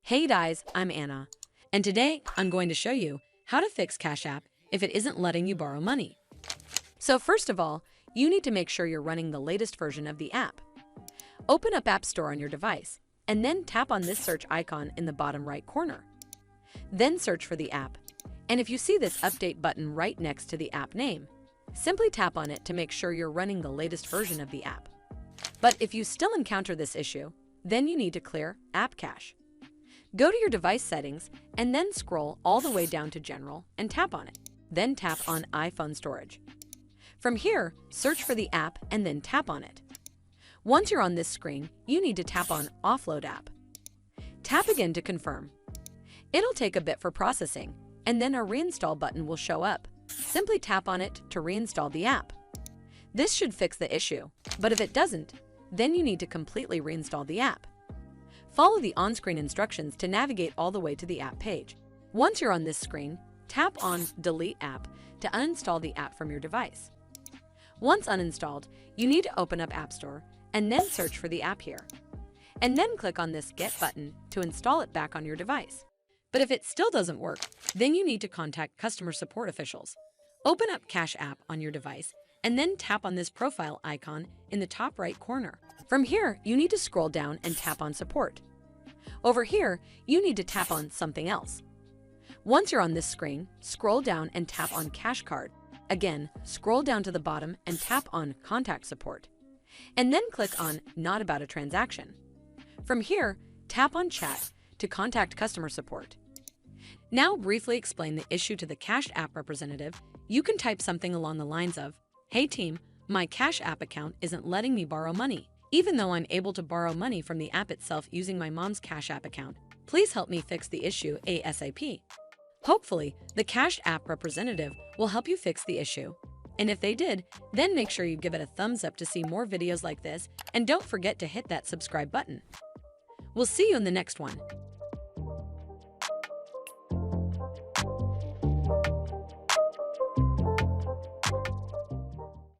Hey guys, I'm Anna, and today I'm going to show you how to fix Cash App if it isn't letting you borrow money. So first of all, you need to make sure you're running the latest version of the app. Open up App Store on your device, and then tap on this search icon in the bottom right corner. Then search for the app, and if you see this update button right next to the app name, simply tap on it to make sure you're running the latest version of the app. But if you still encounter this issue, then you need to clear App Cache. Go to your device settings and then scroll all the way down to General and tap on it. Then tap on iPhone Storage. From here, search for the app and then tap on it. Once you're on this screen, you need to tap on Offload App. Tap again to confirm. It'll take a bit for processing, and then a Reinstall button will show up. Simply tap on it to reinstall the app. This should fix the issue, but if it doesn't, then you need to completely reinstall the app. Follow the on-screen instructions to navigate all the way to the app page. Once you're on this screen, tap on Delete App to uninstall the app from your device. Once uninstalled, you need to open up App Store and then search for the app here. And then click on this Get button to install it back on your device. But if it still doesn't work, then you need to contact customer support officials. Open up Cash App on your device and then tap on this profile icon in the top right corner. From here, you need to scroll down and tap on Support. Over here, you need to tap on Something Else. Once you're on this screen, scroll down and tap on Cash Card. Again, scroll down to the bottom and tap on Contact Support. And then click on Not About a Transaction. From here, tap on Chat to contact customer support. Now briefly explain the issue to the Cash App representative. You can type something along the lines of, "Hey team, my Cash App account isn't letting me borrow money. Even though I'm able to borrow money from the app itself using my mom's Cash App account, please help me fix the issue ASAP." Hopefully, the Cash App representative will help you fix the issue. And if they did, then make sure you give it a thumbs up to see more videos like this, and don't forget to hit that subscribe button. We'll see you in the next one.